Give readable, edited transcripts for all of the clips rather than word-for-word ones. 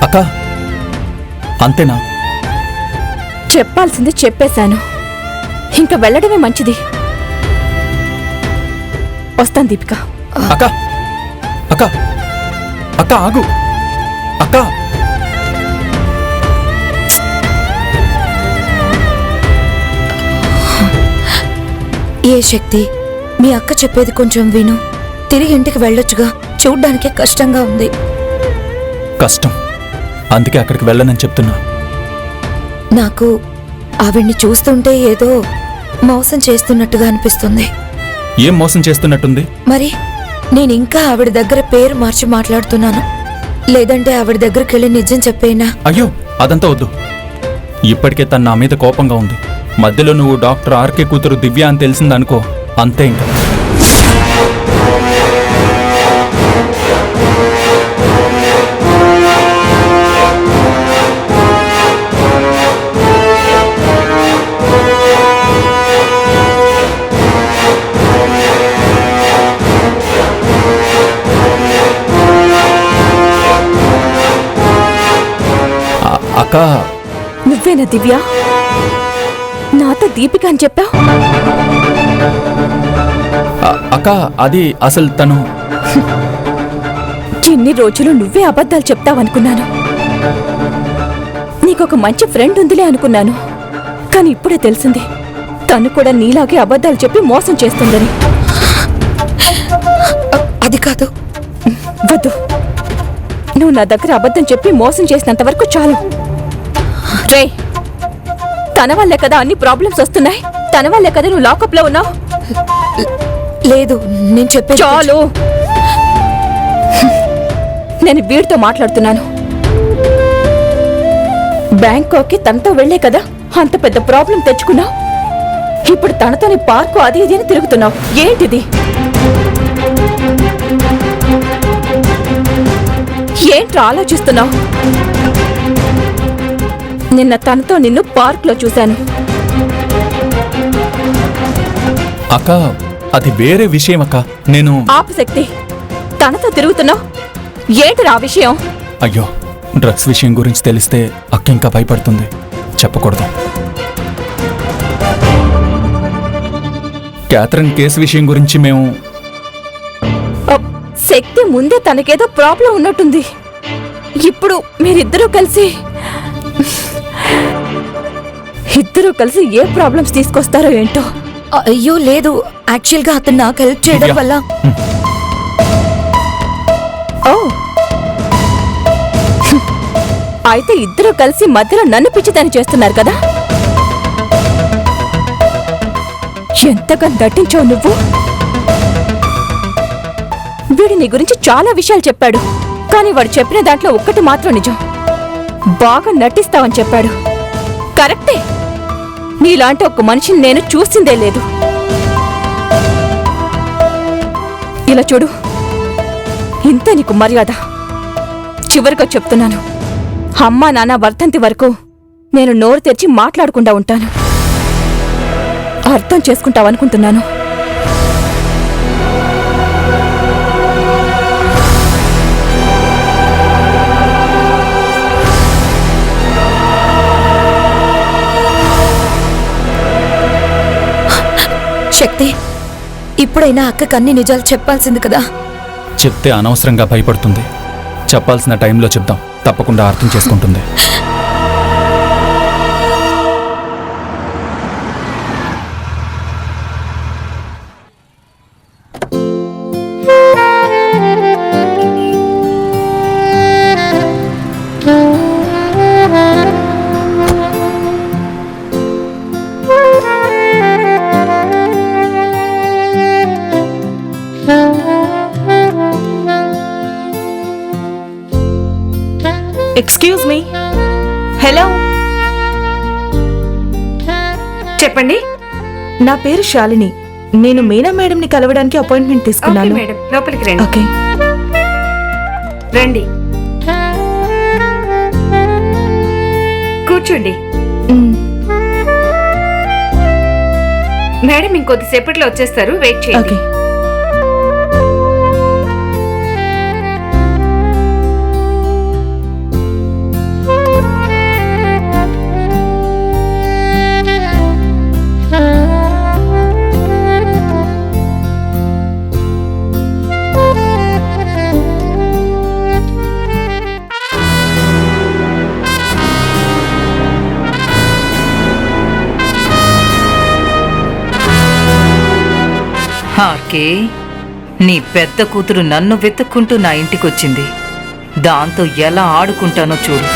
అక్క అంతేనా? చెప్పాల్సింది చెప్పేశాను. ఇంకా వెళ్ళడమే మంచిది. వస్తాను దీపిక. అక్క అక్క అక్క ఆగు అక్క. ఏ శక్తి, మీ అక్క చెప్పేది కొంచెం విను. తిరిగి ఇంటికి వెళ్ళొచ్చుగా, చూడ్డానికే కష్టంగా ఉంది. కష్టం, అందుకే అక్కడికి వెళ్ళనని చెప్తున్నా. నాకు ఆవిడ్ని చూస్తుంటే ఏదో మోసం చేస్తున్నట్టుగా అనిపిస్తుంది. ఏం మోసం చేస్తున్నట్టుంది? మరి నేనింకా ఆవిడ దగ్గర పేరు మార్చి మాట్లాడుతున్నాను, లేదంటే ఆవిడ దగ్గరికి వెళ్ళి నిజం చెప్పేనా? అయ్యో అదంతా వద్దు. ఇప్పటికే తను నా మీద కోపంగా ఉంది. మధ్యలో నువ్వు డాక్టర్ ఆర్కే కూతురు దివ్య అని తెలిసిందనుకో, అంతే ఇంకా. అక్క, నువ్వేనా దివ్య? నాతో దీపిక అని చెప్పావు? అక్క అది అసలు తను. ఇన్ని రోజులు నువ్వే అబద్ధాలు చెప్తావనుకున్నాను. నీకొక మంచి ఫ్రెండ్ ఉందిలే అనుకున్నాను. కానీ ఇప్పుడే తెలిసింది తను కూడా నీలాగే అబద్ధాలు చెప్పి మోసం చేస్తుందని. అది కాదు. వద్దు, నువ్వు నా దగ్గర అబద్ధం చెప్పి మోసం చేసినంత వరకు చాలు. రే, తన వల్లే కదా అన్ని ప్రాబ్లమ్స్ వస్తున్నాయి. తన వల్లే కదా నువ్వు లాకప్ లో ఉన్నావు. లేదు, నేను చెప్పేది చాలు. నేను వీడితో మాట్లాడుతున్నాను. బ్యాంకాక్కి తనతో వెళ్లే కదా అంత పెద్ద ప్రాబ్లం తెచ్చుకున్నావు. ఇప్పుడు తనతోని పార్కు అది ఇది అని తిరుగుతున్నావు. ఏంటిది? ఏంట్రా ఆలోచిస్తున్నావు? నిన్న తనతో నిన్ను పార్క్ లో చూశాను. అక్క అది వేరే విషయం అక్క. నేను ఆపశక్తి, తనతో తిరుగుతున్నావు. ఏంటిరా ఆ విషయం? అయ్యో, డ్రగ్స్ విషయం గురించి తెలిస్తే అక్క ఇంకా భయపడుతుంది. చెప్పకూడదు. క్యాథరిన్ కేసు విషయం గురించి మేము శక్తి ముందే తనకేదో ప్రాబ్లం ఉన్నట్టుంది. ఇప్పుడు మీరిద్దరూ కలిసి ఏ ప్రాబ్లమ్స్ తీసుకొస్తారో ఏంటో. అయ్యో లేదు, యాక్చువల్గా అతను నాకు హెల్ప్ చేయడం వల్ల. ఓ, అయితే ఇద్దరూ కలిసి మధ్యలో నన్ను పిచ్చిదాన్ని చేస్తున్నారు కదా? ఎంతగా నటించావు నువ్వు. వీడు నీ గురించి చాలా విషయాలు చెప్పాడు, కానీ వాడు చెప్పిన దాంట్లో ఒక్కటి మాత్రం నిజం. బాగా నటిస్తావని చెప్పాడు. కరెక్టే, నీలాంటి ఒక మనిషిని నేను చూసిందే లేదు. ఇలా చూడు, ఇంతే నీకు మర్యాద. చివరిగా చెప్తున్నాను, అమ్మా నాన్న వర్ధంతి వరకు నేను నోరు తెరిచి మాట్లాడకుండా ఉంటాను. అర్థం చేసుకుంటావనుకుంటున్నాను. శక్తి, ఇప్పుడైనా అక్కకి అన్ని నిజాలు చెప్పాల్సింది కదా. చెప్తే అనవసరంగా భయపడుతుంది. చెప్పాల్సిన టైంలో చెప్దాం, తప్పకుండా అర్థం చేసుకుంటుంది. Excuse me. హలో, చెప్పండి. నా పేరు శాలిని. నేను మీనా మేడంని కలవడానికి అపాయింట్మెంట్ తీసుకున్నాను. మేడం, లోపలికి రండి. ఓకే, రండి, కూర్చోండి. మేడం ఇంకొద్దిసేపట్లో వచ్చేస్తారు, వెయిట్ చేయండి. ఓకే. ఆర్కే, నీ పెద్ద కూతురు నన్ను వెతుక్కుంటూ నా ఇంటికొచ్చింది. దాంతో ఎలా ఆడుకుంటానో చూడు.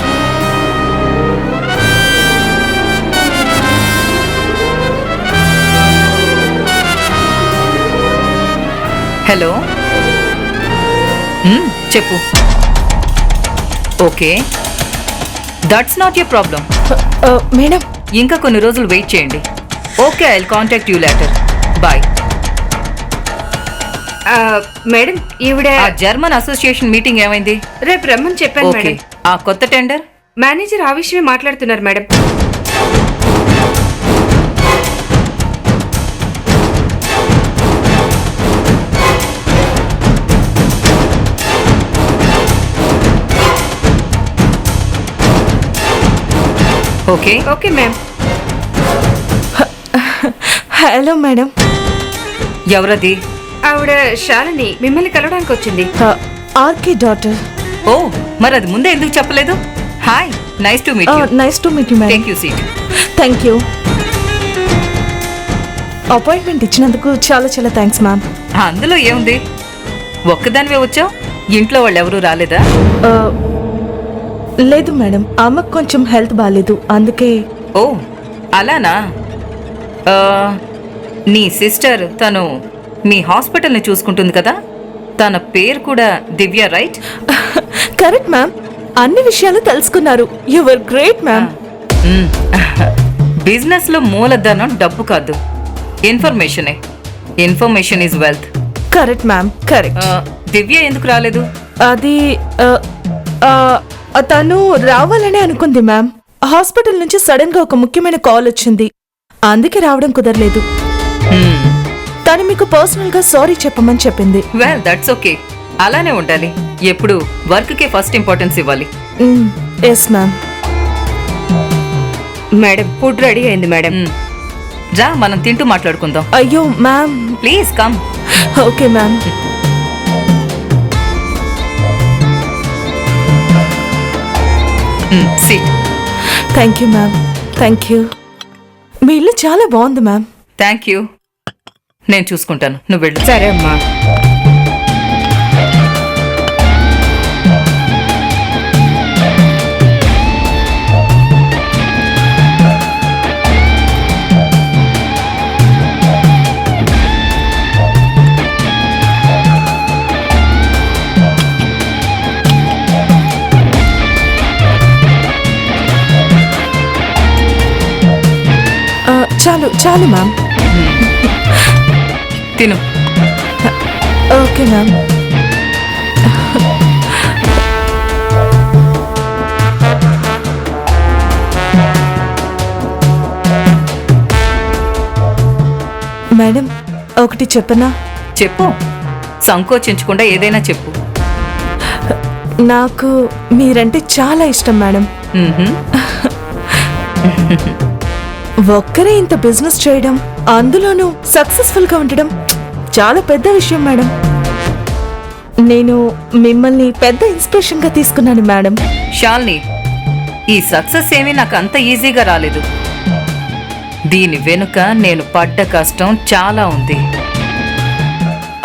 హలో, చెప్పు. Okay, that's not your problem. Madam ఇంకా కొన్ని రోజులు వెయిట్ చేయండి. Okay, I will contact you later. Bye. Madam ఈవిడ ఆ జర్మన్ అసోసియేషన్ మీటింగ్ ఏమైంది? రేపు రమ్మని చెప్పాను ఓకే, మేడం. ఆ కొత్త టెండర్? మేనేజర్ ఆ విషయమే మాట్లాడుతున్నారు madam. Okay, okay ma'am. Hello madam. ఎవరది? ఆవిడ శాలిని మిమ్మల్ని కలవడానికి వచ్చింది. RK daughter. ఓ, మరి అది ముందే ఎందుకు చెప్పలేదు? Hi, nice to meet you. Nice to meet you madam. Take you seat. Thank you. Appointment ఇచ్చినందుకు చాలా చాలా థ్యాంక్స్ మ్యామ్. అందులో ఏముంది, ఒక్కదానివే వచ్చావు? ఇంట్లో వాళ్ళు ఎవరూ రాలేదా? లేదు మేడం, అమ్మకు కొంచెం హెల్త్ బాగాలేదు, అందుకే. ఓ, అలానా? ఆ, నీ సిస్టర్ తను మీ హాస్పిటల్ని చూసుకుంటుంది కదా, తన పేరు కూడా దివ్య, రైట్? కరెక్ట్ మ్యామ్, అన్ని విషయాలు తెలుసుకున్నారు. You are great ma'am. Business లో మూలధనం డబ్బు కాదు, ఇన్ఫర్మేషనే. Information is wealth. Correct ma'am, correct. Divya ఎందుకు రాలేదు? అది తను రావాలని అనుకుంది మ్యామ్. హాస్పిటల్ నుంచి సడన్ గా ఒక ముఖ్యమైన కాల్ వచ్చింది, అందుకే రావడం కుదరలేదు. తను మీకు పర్సనల్ గా సారీ చెప్పమని చెప్పింది. Well, that's okay. అలానే ఉండాలి. ఎప్పుడు వర్క్ కే ఫస్ట్ ఇంపార్టెన్స్ ఇవ్వాలి. Yes ma'am. Madam food ready అయింది మేడం. రా, మనం తింటూ మాట్లాడుకుందాం. అయ్యో ma'am. Please come. Okay ma'am. Sit. Thank you ma'am, thank you. మీ ఇల్లు చాలా బాగుంది మ్యామ్. Thank you. నేను చూసుకుంటాను, నువ్వు వెళ్ళు. సరే అమ్మా. చాలు చాలు మ్యామ్. తిను. Okay ma'am. మేడం, ఒకటి చెప్పనా? చెప్పు, సంకోచించకుండా ఏదైనా చెప్పు. నాకు మీరంటే చాలా ఇష్టం మేడం. ఒక్కరే ఇంత బిజినెస్ చేయడం, అందులోనూ సక్సెస్ఫుల్ గా ఉండడం చాలా పెద్ద విషయం మేడం. నేను మిమ్మల్ని పెద్ద ఇన్స్పిరేషన్ గా తీసుకున్నాను మేడం. శాలిని, ఈ సక్సెస్ ఏమీ నాకు అంత ఈజీగా రాలేదు. దీని వెనుక నేను పడ్డ కష్టం చాలా ఉంది.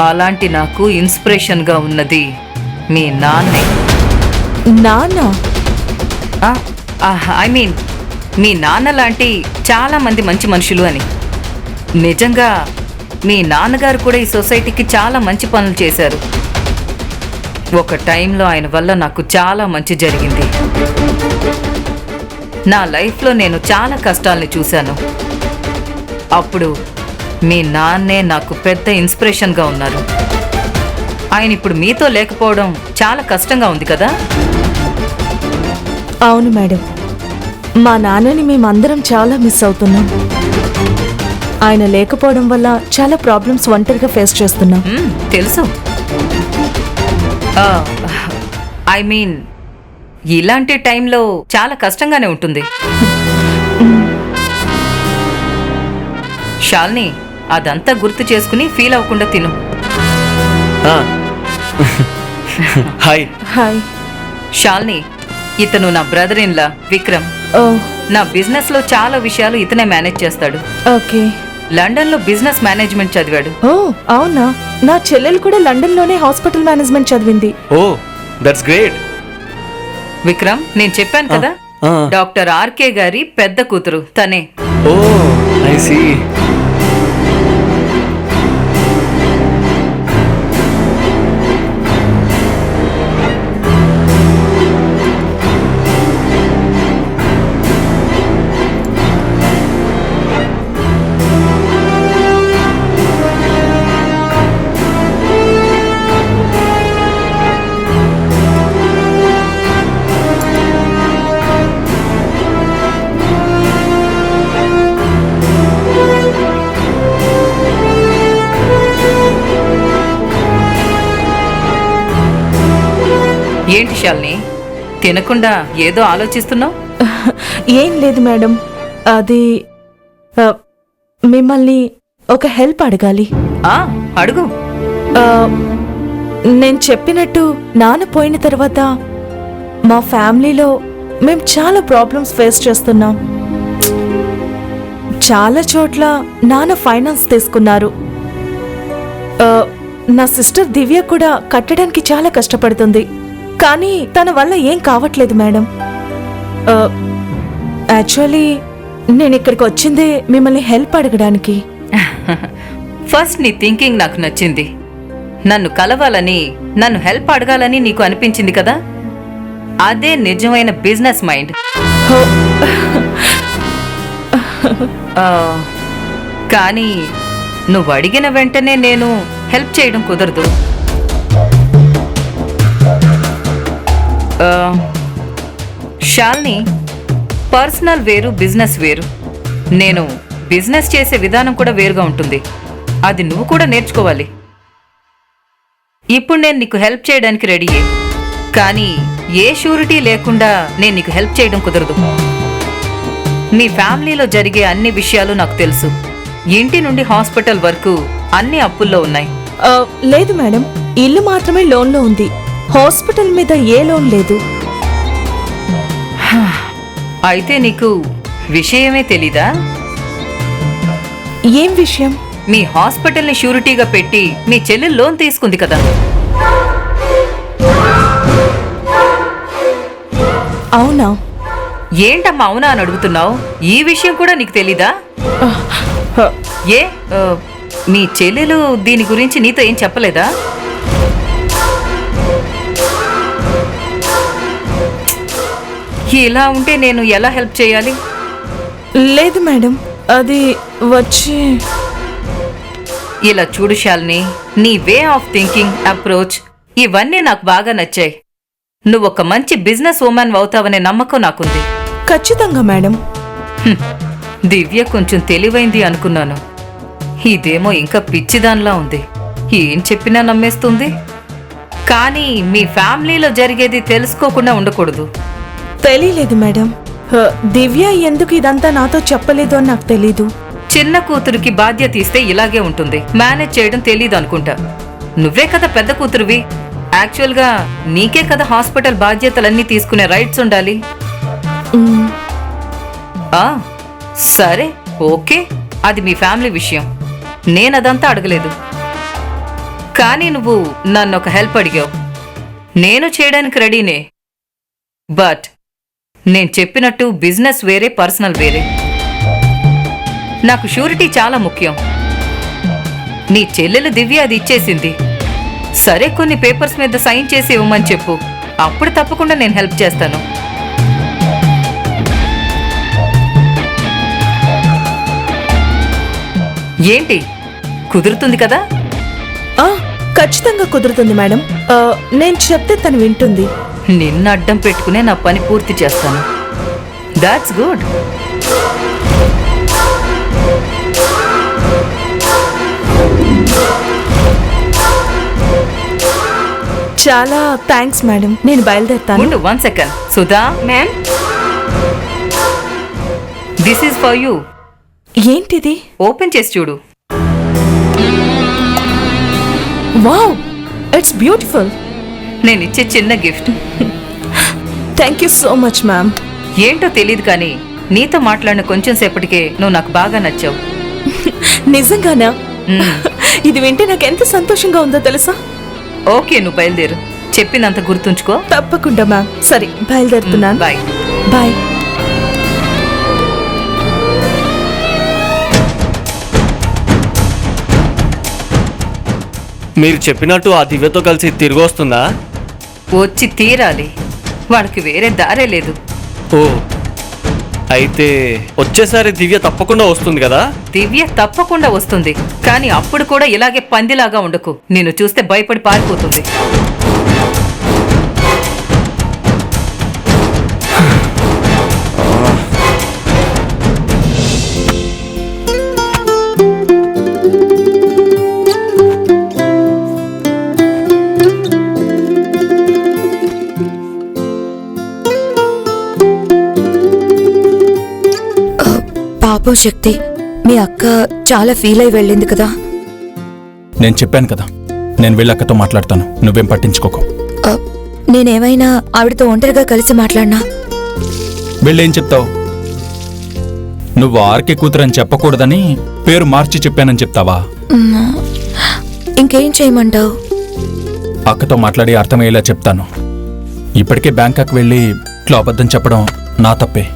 అలాంటి నాకు ఇన్స్పిరేషన్ గా ఉన్నది మీ నాన్నే. నాన్న? ఐ మీన్ మీ నాన్న లాంటి చాలా మంది మంచి మనుషులు అని. నిజంగా మీ నాన్నగారు కూడా ఈ సొసైటీకి చాలా మంచి పనులు చేశారు. ఒక టైంలో ఆయన వల్ల నాకు చాలా మంచి జరిగింది. నా లైఫ్లో నేను చాలా కష్టాల్ని చూశాను. అప్పుడు మీ నాన్నే నాకు పెద్ద ఇన్స్పిరేషన్గా ఉన్నారు. ఆయన ఇప్పుడు మీతో లేకపోవడం చాలా కష్టంగా ఉంది కదా? అవును మేడం, మా నాన్నని మేమందరం చాలా మిస్ అవుతున్నాం. ఆయన లేకపోవడం వల్ల చాలా ప్రాబ్లమ్స్ ఒంటరిగా ఫేస్ చేస్తున్నాం. తెలుసు. ఐ మీన్ ఇలాంటి టైంలో చాలా కష్టంగానే ఉంటుంది. శాలిని, అదంతా గుర్తు చేసుకుని ఫీల్ అవ్వకుండా తిను. హాయ్. హాయ్. శాలిని, ఇతను నా బ్రదర్ ఇన్ లా విక్రమ్. ఓ నా బిజినెస్ లో చాలా విషయాలు ఇతనే మేనేజ్ చేస్తాడు. ఓకే. లండన్లో బిజినెస్ మేనేజ్మెంట్ చదివాడు. ఓ అవునా, నా చెల్లెలు కూడా లండన్లోనే హాస్పిటల్ మేనేజ్మెంట్ చదివింది. ఓ దట్స్ గ్రేట్. విక్రమ్, నేను చెప్పాను కదా, డాక్టర్ ఆర్కే గారి పెద్ద కూతురు తనే. ఓ ఐ సీ. ఏంటి శాలిని, తినకుండా ఏదో ఆలోచిస్తున్నావు? ఏం లేదు మేడం, అది ఆ, మిమ్మల్ని ఒక హెల్ప్ అడగాలి. అడుగు. ఆ, నేను చెప్పినట్టు నాన్న పోయిన తర్వాత మా ఫ్యామిలీలో మేము చాలా ప్రాబ్లమ్స్ ఫేస్ చేస్తున్నాం. చాలా చోట్ల నాన్న ఫైనాన్స్ తీసుకున్నారు. ఆ, నా సిస్టర్ దివ్య కూడా కట్టడానికి చాలా కష్టపడుతుంది, కానీ తన వల్ల ఏం కావట్లేదు మేడం. యాక్చువల్లీ నేను ఇక్కడికి వచ్చిందే మిమ్మల్ని హెల్ప్ అడగడానికి. ఫస్ట్ నీ థింకింగ్ నాకు నచ్చింది. నన్ను కలవాలని, నన్ను హెల్ప్ అడగాలని నీకు అనిపించింది కదా, అదే నిజమైన బిజినెస్ మైండ్. కానీ నువ్వు అడిగిన వెంటనే నేను హెల్ప్ చేయడం కుదరదు. శాలిని, పర్సనల్ వేరు, బిజినెస్ వేరు. నేను బిజినెస్ చేసే విధానం కూడా వేరుగా ఉంటుంది. అది నువ్వు కూడా నేర్చుకోవాలి. ఇప్పుడు నేను నీకు హెల్ప్ చేయడానికి రెడీయే, కానీ ఏ షూరిటీ లేకుండా నేను నీకు హెల్ప్ చేయడం కుదరదు. మీ ఫ్యామిలీలో జరిగే అన్ని విషయాలు నాకు తెలుసు. ఇంటి నుండి హాస్పిటల్ వరకు అన్ని అప్పుల్లో ఉన్నాయి. లేదు మేడం, ఇల్లు మాత్రమే లోన్లో ఉంది. హాస్పిటల్ మీద ఏ లోన్ లేదు. అయితే నీకు విషయమే తెలీదా? ఏం విషయం? మీ హాస్పిటల్ని షూరిటీగా పెట్టి మీ చెల్లెలు లోన్ తీసుకుంది కదా. అవునా? ఏంటమ్మా అవునా అని అడుగుతున్నావు? ఈ విషయం కూడా నీకు తెలీదా? ఏ మీ చెల్లెలు దీని గురించి నీతో ఏం చెప్పలేదా? ఇలా ఉంటే నేను ఎలా హెల్ప్ చేయాలి? లేదు మేడం, అది వచ్చి ఇలా చూడు శాలిని, నీ వే ఆఫ్ థింకింగ్, అప్రోచ్ ఇవన్నీ నాకు బాగా నచ్చాయి. నువ్వు ఒక మంచి బిజినెస్ ఉమెన్ అవుతావనే నమ్మకం నాకుంది. ఖచ్చితంగా మేడం. దివ్య కొంచెం తెలివైంది అనుకున్నాను. ఇదేమో ఇంకా పిచ్చిదానిలా ఉంది. ఏం చెప్పినా నమ్మేస్తుంది. కానీ మీ ఫ్యామిలీలో జరిగేది తెలుసుకోకుండా ఉండకూడదు. తెలియలేదు మేడం. దివ్య ఎందుకు ఇదంతా నాతో చెప్పలేదు అని నాకు తెలీదు. చిన్న కూతురికి బాధ్యత ఇస్తే ఇలాగే ఉంటుంది. మేనేజ్ చేయడం తెలీదు అనుకుంటా. నువ్వే కదా పెద్ద కూతురువి. యాక్చువల్గా నీకే కదా హాస్పిటల్ బాధ్యతలన్నీ తీసుకునే రైట్స్ ఉండాలి. సరే, ఓకే, అది మీ ఫ్యామిలీ విషయం. నేనదంతా అడగలేదు. కానీ నువ్వు నన్ను ఒక హెల్ప్ అడిగావు. నేను చేయడానికి రెడీనే. బట్ నేను చెప్పినట్టు బిజినెస్ వేరే, పర్సనల్ వేరే. నాకు షూరిటీ చాలా ముఖ్యం. నీ చెల్లెలు దివ్య అది ఇచ్చేసింది. సరే, కొన్ని పేపర్స్ మీద సైన్ చేసి ఇవ్వమని చెప్పు. అప్పుడు తప్పకుండా నేను హెల్ప్ చేస్తాను. ఏంటి, కుదురుతుంది కదా? ఖచ్చితంగా కుదురుతుంది మేడం. నేను చెప్తే తను వింటుంది. నిన్ను అడ్డం పెట్టుకునే నా పని పూర్తి చేస్తాను. That's good. చాలా థ్యాంక్స్ మేడం, నేను బయలుదేరుతాను. ఉండు, 1 second. Sudha ma'am, this is for you. ఏంటిది? ఓపెన్ చేసి చూడు. Wow, it's beautiful. నేను ఇచ్చే చిన్న gift. Thank you so much ma'am. ఏంటో తెలియదు కానీ నీతో మాట్లాడిన కొంచెం సేపటికే నువ్వు నాకు బాగా నచ్చావు. నిజంగానా? ఇది వింటే నాకు ఎంత సంతోషంగా ఉందో తెలుసా? ఓకే, నువ్వు బయలుదేరు. చెప్పినంత గుర్తుంచుకో. తప్పకుండా మ్యామ్. సరే, బయలుదేరుతున్నాను. బాయ్. బాయ్. మీరు చెప్పినట్టు ఆ దివ్యతో కలిసి తిరిగి వస్తుందా? వచ్చి తీరాలి, వాళ్ళకి వేరే దారే లేదు. ఓ, అయితే వచ్చేసారి దివ్య తప్పకుండా వస్తుంది కదా? దివ్య తప్పకుండా వస్తుంది, కానీ అప్పుడు కూడా ఇలాగే పందిలాగా ఉండకు. నిన్ను చూస్తే భయపడి పారిపోతుంది. పాపం శక్తి, మీ అక్క చాలా ఫీల్ అయి వెళ్ళింది కదా. నేను చెప్పాను కదా, నేను వెళ్ళి అక్కతో మాట్లాడతాను, నువ్వేం పట్టించుకోకు. ఆ, నేనేమైనా ఆవిడతో ఒంటరిగా కలిసి మాట్లాడినా? వెళ్ళేం చెప్తావు? నువ్వు ఆర్కే కూతురని చెప్పకూడదని పేరు మార్చి చెప్పానని చెప్తావా? ఇంకేం చేయమంటావు? అక్కతో మాట్లాడి అర్థమయ్యేలా చెప్తాను. ఇప్పటికే బ్యాంకాక్ వెళ్ళి ఇట్లా అబద్ధం చెప్పడం నా తప్పే.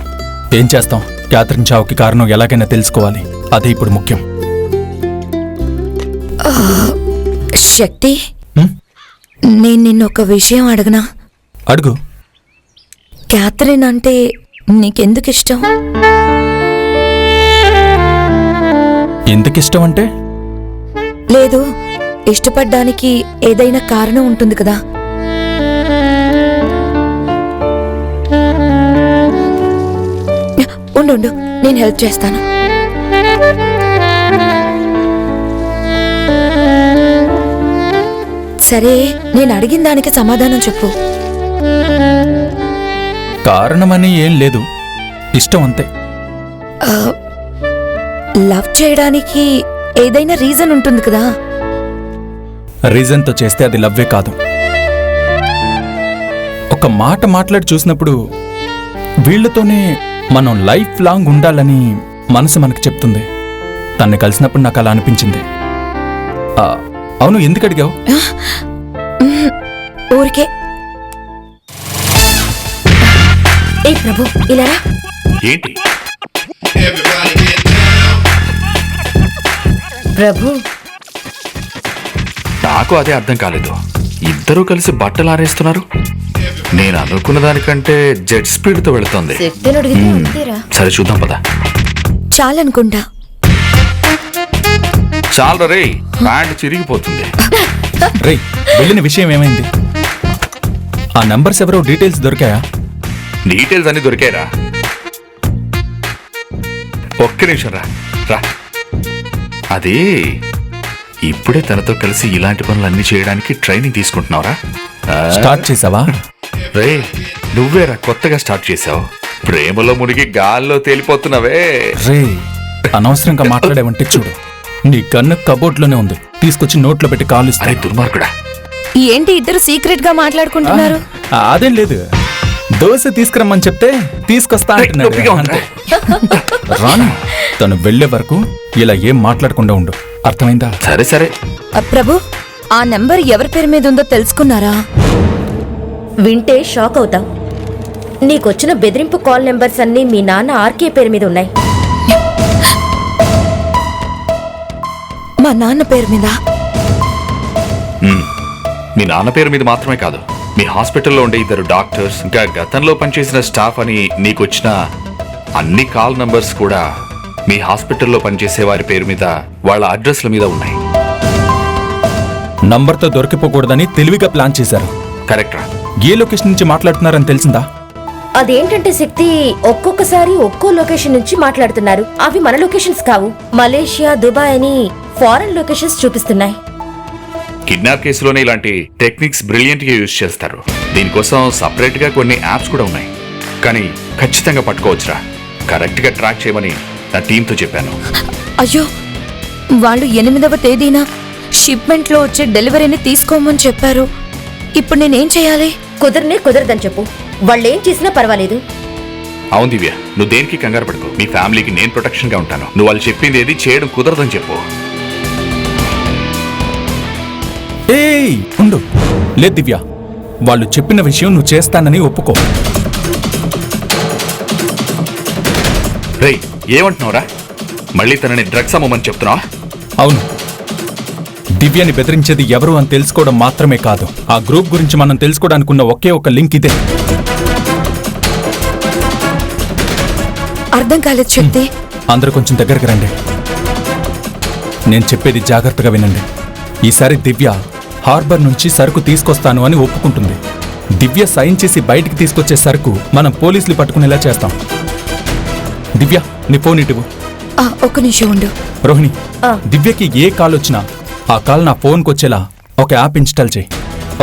ఏం చేస్తాం, క్యాథరిన్ చావుకి కారణం ఎలాగైనా తెలుసుకోవాలి, అదే ఇప్పుడు ముఖ్యం. శక్తి, హ్మ్? నేను నిన్ను ఒక విషయం అడగనా? అడుగు. క్యాథరిన్ అంటే నీకెందుకు ఇష్టం? ఎందుకిష్టం అంటే? లేదు, ఇష్టపడ్డానికి ఏదైనా కారణం ఉంటుంది కదా. ఉండు, నేను హెల్ప్ చేస్తాను. సరే, నేను అడిగిన దానికి సమాధానం చెప్పు. కారణమని ఏం లేదు, ఇష్టం అంతే. లవ్ చేయడానికి ఏదైనా రీజన్ ఉంటుంది కదా. రీజన్తో చేస్తే అది లవ్వే కాదు. ఒక మాట మాట్లాడి చూసినప్పుడు వీళ్లతోనే మనం లైఫ్ లాంగ్ ఉండాలని మనసు మనకు చెప్తుంది. తన్ని కలిసినప్పుడు నాకు అలా అనిపించింది. అవును, ఎందుకు అడిగావు? ఊరికే. ఏ ప్రభు, ఇలా రా. ఏంటి? ప్రభు, నాకు అదే అర్థం కాలేదు. ఇద్దరూ కలిసి బట్టలు ఆరేస్తున్నారు. నేను అనుకున్న దానికంటే జెట్ స్పీడ్ తో వెళుతోంది. సరే, చూద్దాం పద. చాలనుకుంటా. చాలా రే, ప్యాంట్ చిరిగిపోతుంది. రేయ్, వెళ్ళిన విషయం ఏమైంది? ఆ నంబర్స్ ఎవరో డీటెయిల్స్ దొరికాయా? డీటెయిల్స్ అన్ని దొరికాయరా? ఒక్క నిమిషం రా రా. అదే, ఇప్పుడే తనతో కలిసి ఇలాంటి పనులన్నీ చేయడానికి ట్రైనింగ్ తీసుకుంటున్నావురా? స్టార్ట్ చేసావా? రే, నువ్వేరా కొత్తగా స్టార్ట్ చేసావు. ప్రేమలో మునిగి గాల్లో తేలిపోతున్నావే. రే, అనవసరంగా మాట్లాడేవంటే చూడు, నీ గన్ను కబోర్డ్లోనే ఉంది, తీసుకొచ్చి నోట్లో పెట్టి అరే కాలుస్తా. దుర్మార్గుడా. ఏంటి ఇద్దరు సీక్రెట్ గా మాట్లాడుకుంటున్నారు? అదేం లేదు, దోశ తీసుకురమ్మని చెప్తే తీసుకొస్తా అంటున్నాడు. నొప్పిగా ఉందా? అంతే. రాను, తను వెళ్లే వరకు ఇలా ఏం మాట్లాడకుండా ఉండు, అర్థమైందా? సరే సరే. ప్రభు, ఆ నెంబర్ ఎవరి పేరు మీద ఉందో తెలుసుకున్నారా? వింటే షాక్ అవుతావు. నీకొచ్చిన బెదిరింపు కాల్ నెంబర్స్ అన్నీ మీ నాన్న ఆర్కే పేరు మీద ఉన్నాయి. మా నాన్న పేరు మీద? మీ నాన్న పేరు మీద మాత్రమే కాదు, మీ హాస్పిటల్లో ఉండే ఇద్దరు డాక్టర్స్, ఇంకా గతంలో పనిచేసిన స్టాఫ్ అని నీకొచ్చిన అన్ని కాల్ నంబర్స్ కూడా మీ హాస్పిటల్లో పనిచేసే వారి పేరు మీద, వాళ్ళ అడ్రస్ల మీద ఉన్నాయి. నంబర్తో దొరికిపోకూడదని తెలివిగా ప్లాన్ చేశారు. కరెక్టరా? ఏ లొకేషన్ నుంచి మాట్లాడుతున్నారని తెలిసిందా? అదేంటంటే శక్తి, ఒక్కొక్కసారి ఒక్కో లొకేషన్ నుంచి మాట్లాడుతున్నారు. అవి మన లొకేషన్స్ కావు. మలేషియా, దుబాయ్ అని ఫారెన్ లొకేషన్స్ చూపిస్తున్నాయి. కిడ్నాప్ కేసులోనే ఇలాంటి టెక్నిక్స్ బ్రిలియంట్ గా యూజ్ చేస్తారు. దీనికోసం సపరేట్ గా కొన్ని యాప్స్ కూడా ఉన్నాయి. కానీ ఖచ్చితంగా పట్టుకోవచ్చురా. కరెక్ట్ గా ట్రాక్ చేయమని నా టీంతో చెప్పాను. అయ్యో, వాళ్ళు 8వ తేదీన షిప్మెంట్ లో వచ్చే డెలివరీని తీసుకోమని చెప్పారు. ఇప్పుడు నేనేం చేయాలి? కుదరదని చెప్పు. వాళ్ళేం చేసినా పర్వాలేదు. అవును దివ్య, నువ్వు దేనికి కంగారు పడుకో. మీ ఫ్యామిలీకి నేను ప్రొటెక్షన్ గా ఉంటాను. నువ్వు వాళ్ళు చెప్పింది ఏది చేయడం కుదరదని చెప్పు. ఏయ్ ఉండు. లేదు దివ్య, వాళ్ళు చెప్పిన విషయం నువ్వు చేస్తానని ఒప్పుకో. రేయ్, ఏమంటున్నావురా? మళ్ళీ తనని డ్రగ్స్ అమ్మమని చెప్తున్నావా? అవును, దివ్యని బెదిరించేది ఎవరు అని తెలుసుకోవడం మాత్రమే కాదు, ఆ గ్రూప్ గురించి మనం తెలుసుకోవడానికి ఉన్న ఒకే ఒక లింక్ ఇదే. అర్థం కాలేదు శక్తి. అందరూ కొంచెం దగ్గరికి రండి. నేను చెప్పేది జాగ్రత్తగా వినండి. ఈసారి దివ్య హార్బర్ నుంచి సరుకు తీసుకొస్తాను అని ఒప్పుకుంటుంది. దివ్య సైన్ చేసి బయటికి తీసుకొచ్చే సరుకు మనం పోలీసులు పట్టుకునేలా చేస్తాం. దివ్య, నీ ఫోన్ ఇటువు. ఒక్క నిమిషం ఉండు. రోహిణి, దివ్యకి ఏ కాల్ వచ్చినా ఆ కాల్ నా ఫోన్కి వచ్చేలా ఒక యాప్ ఇన్స్టాల్ చేయి.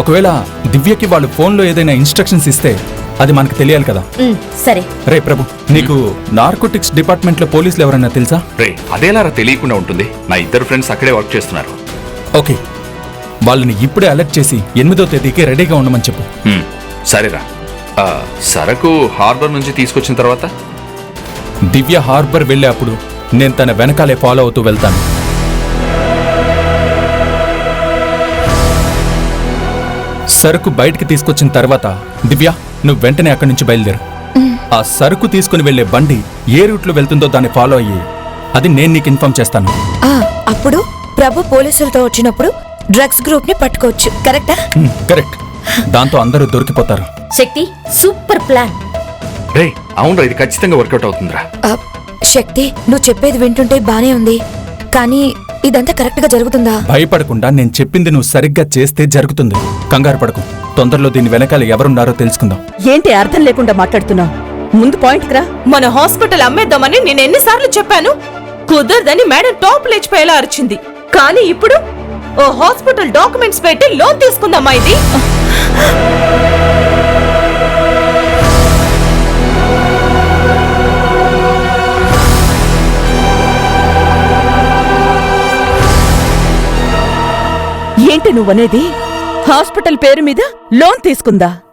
ఒకవేళ దివ్యకి వాళ్ళు ఫోన్లో ఏదైనా ఇన్స్ట్రక్షన్స్ ఇస్తే అది మనకు తెలియాలి కదా. సరే. రే ప్రభు, నీకు నార్కోటిక్స్ డిపార్ట్మెంట్లో పోలీసులు ఎవరన్నా తెలుసా? రే, అదేలారా తెలియకుండా ఉంటుంది. నా ఇద్దరు ఫ్రెండ్స్ అక్కడే వర్క్ చేస్తున్నారు. ఓకే, వాళ్ళని ఇప్పుడే అలర్ట్ చేసి 8వ తేదీకి రెడీగా ఉండమని చెప్పు. సరేరా. సరకు హార్బర్ నుంచి తీసుకొచ్చిన తర్వాత దివ్య హార్బర్ వెళ్ళే అప్పుడు నేను తన వెనకాలే ఫాలో అవుతూ వెళ్తాను. సరుకు బయటికి తీసుకొచ్చిన తర్వాత దివ్య, నువ్వు వెంటనే అక్కడి నుంచి బయలుదేరు. ఆ సరుకు తీసుకుని వెళ్లే బండి ఏ రూట్లో వెళ్తుందో దాన్ని ఫాలో అయ్యి అది నేను నీకు ఇన్ఫార్మ్ చేస్తాను. అప్పుడు ప్రభు పోలీసులతో వచ్చినప్పుడు డ్రగ్స్ గ్రూప్ ని పట్టుకోవచ్చు. కరెక్టా? కరెక్ట్. దాంతో అందరూ దొరికిపోతారు. శక్తి, సూపర్ ప్లాన్. రే, అవునరా, ఇది ఖచ్చితంగా వర్కౌట్ అవుతుందిరా. శక్తి, నువ్వు చెప్పేది వింటుంటే బానే ఉంది, కానీ ఇదంతా కరెక్ట్ గా జరుగుతుందా? భయపడకుండా నేను చెప్పింది నువ్వు సరిగ్గా చేస్తే జరుగుతుంది. కంగారు పడకు. తొందరలో దీని వెనకాల ఎవరున్నారో తెలుసుకుందాం. ఏంటి అర్థం లేకుండా మాట్లాడుతున్నావు? ముందు పాయింట్కి రా. మన హాస్పిటల్ అమ్మేద్దామని నేను ఎన్నిసార్లు చెప్పాను? కుదరదని మేడం టాప్ లేచిపోయేలా అరిచింది. కానీ ఇప్పుడు ఓ హాస్పిటల్ డాక్యుమెంట్స్ పెట్టి లోన్ తీసుకుందామా? ఇది ఏంటి నువ్వనేది? హాస్పిటల్ పేరు మీద లోన్ తీసుకుందా?